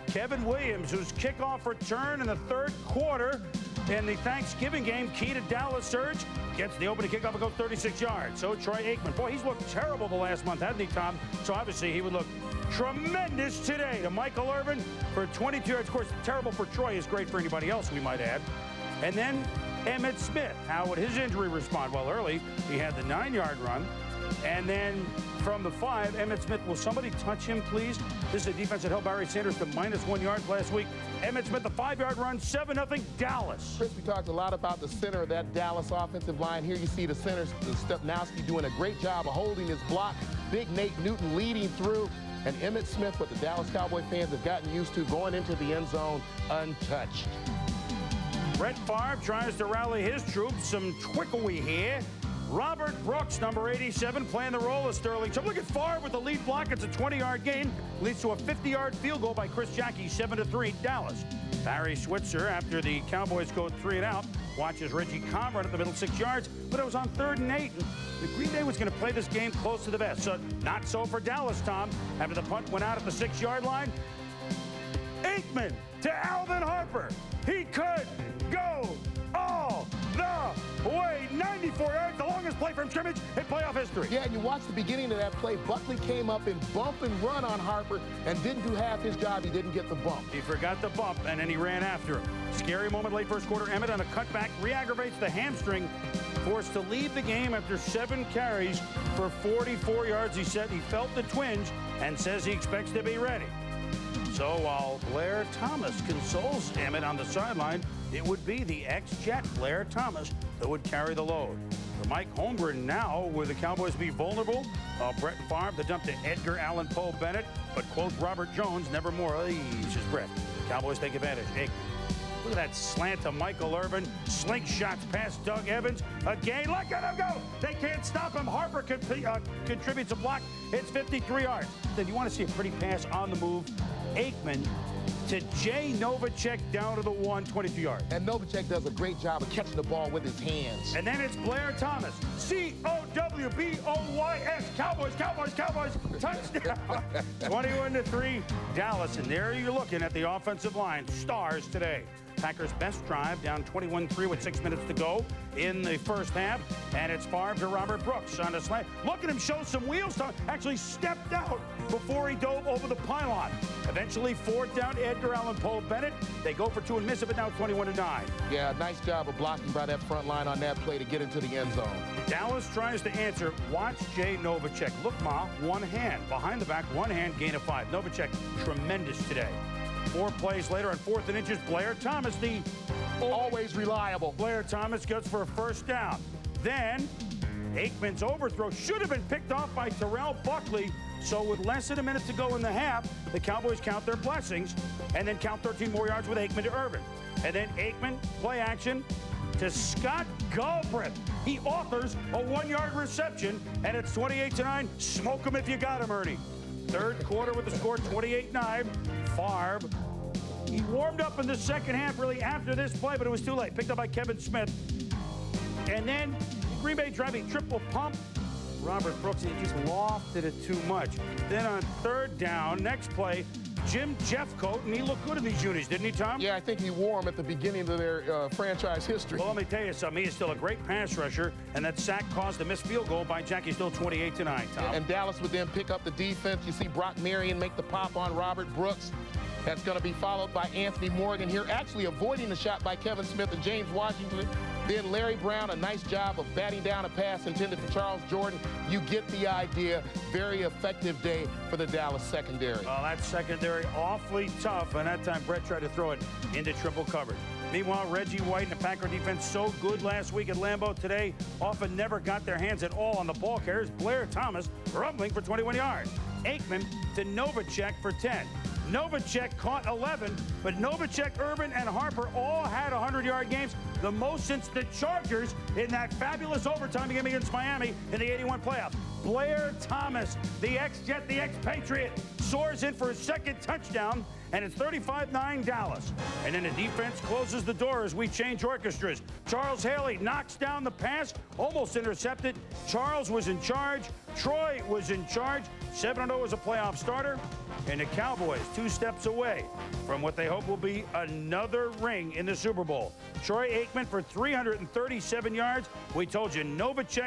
Kevin Williams, whose kickoff return in the third quarter in the Thanksgiving game, key to Dallas surge, gets the opening kickoff and goes 36 yards. So Troy Aikman, boy, he's looked terrible the last month, hasn't he, Tom? So obviously he would look tremendous today to Michael Irvin for 22 yards. Of course, terrible for Troy is great for anybody else, we might add. And then Emmitt Smith, how would his injury respond? Well, early, he had the 9-yard run. And then from the 5, Emmitt Smith, will somebody touch him, please? This is a defense that held Barry Sanders to -1 yard last week. Emmitt Smith, the 5-yard run, 7-0 Dallas. Chris, we talked a lot about the center of that Dallas offensive line. Here you see the center, Stepnowski, doing a great job of holding his block. Big Nate Newton leading through. And Emmitt Smith, what the Dallas Cowboy fans have gotten used to, going into the end zone untouched. Brett Favre tries to rally his troops. Some twickery here. Robert Brooks, number 87, playing the role of Sterling. So look at Favre with the lead block. It's a 20-yard gain. Leads to a 50-yard field goal by Chris Jackie, 7-3 Dallas. Barry Switzer, after the Cowboys go 3 and out, watches Reggie Conrad at the middle 6 yards, but it was on 3rd and 8. The Green Bay was going to play this game close to the vest. So not so for Dallas, Tom. After the punt went out at the 6-yard line, Aikman to Alvin Harper. He could go all the way. 94 yards, the longest play from scrimmage in playoff history. Yeah, and you watch the beginning of that play. Buckley came up and bump and run on Harper and didn't do half his job. He didn't get the bump. He forgot the bump, and then he ran after him. Scary moment late first quarter. Emmitt on a cutback re-aggravates the hamstring. Forced to leave the game after 7 carries for 44 yards. He said he felt the twinge and says he expects to be ready. So while Blair Thomas consoles Emmitt on the sideline, it would be the ex-Jet Blair Thomas that would carry the load. For Mike Holmgren now, will the Cowboys be vulnerable? Brett Favre, the dump to Edgar Allan Poe Bennett, but quote Robert Jones, never more. Says Brett. Cowboys take advantage. Aikman. Look at that slant to Michael Irvin. Slingshots past Doug Evans. Again, look at him go. They can't stop him. Harper contributes a block. It's 53 yards. Then you want to see a pretty pass on the move. Aikman to Jay Novacek down to the 1, 22 yards. And Novacek does a great job of catching the ball with his hands. And then it's Blair Thomas. Cowboys, Cowboys, Cowboys, touchdown. 21-3 Dallas. And there you're looking at the offensive line. Stars today. Packers' best drive, down 21-3 with 6 minutes to go in the first half. And it's Favre to Robert Brooks on the slant. Look at him show some wheels. Actually stepped out before he dove over the pylon. Eventually 4th down to Edgar Allan Poe Bennett. They go for 2 and miss it, but now 21-9. Yeah, nice job of blocking by that front line on that play to get into the end zone. Dallas tries to answer. Watch Jay Novacek. Look, Ma, one hand. Behind the back, one hand, gain of 5. Novacek, tremendous today. 4 plays later on 4th and inches, Blair Thomas, the always reliable. Blair Thomas goes for a 1st down. Then Aikman's overthrow should have been picked off by Terrell Buckley. So with less than a minute to go in the half, the Cowboys count their blessings and then count 13 more yards with Aikman to Irvin. And then Aikman, play action to Scott Galbraith. He authors a 1-yard reception, and it's 28-9. Smoke him if you got him, Ernie. Third quarter with the score 28-9. Favre, he warmed up in the second half really after this play, but it was too late. Picked up by Kevin Smith. And then Green Bay driving triple pump. Robert Brooks, he just lofted it too much. Then on 3rd down, next play, Jim Jeffcoat, and he looked good in these units, didn't he, Tom? Yeah, I think he wore them at the beginning of their franchise history. Well, let me tell you something. He is still a great pass rusher, and that sack caused a missed field goal by Jackie, still 28-9, Tom. And Dallas would then pick up the defense. You see Brock Marion make the pop on Robert Brooks. That's going to be followed by Anthony Morgan here, actually avoiding the shot by Kevin Smith and James Washington. Then Larry Brown, a nice job of batting down a pass intended for Charles Jordan. You get the idea. Very effective day for the Dallas secondary. Well, that secondary awfully tough, and that time Brett tried to throw it into triple coverage. Meanwhile, Reggie White and the Packer defense so good last week at Lambeau. Today often never got their hands at all on the ball carriers. Blair Thomas rumbling for 21 yards. Aikman to Novacek for 10. Novacek caught 11, but Novacek, Irvin, and Harper all had 100-yard games, the most since the Chargers in that fabulous overtime game against Miami in the 81 playoffs. Blair Thomas, the ex-Jet, the ex-Patriot, soars in for his 2nd touchdown, and it's 35-9 Dallas. And then the defense closes the door as we change orchestras. Charles Haley knocks down the pass, almost intercepted. Charles was in charge. Troy was in charge. 7-0 as a playoff starter. And the Cowboys 2 steps away from what they hope will be another ring in the Super Bowl. Troy Aikman for 337 yards. We told you Novacek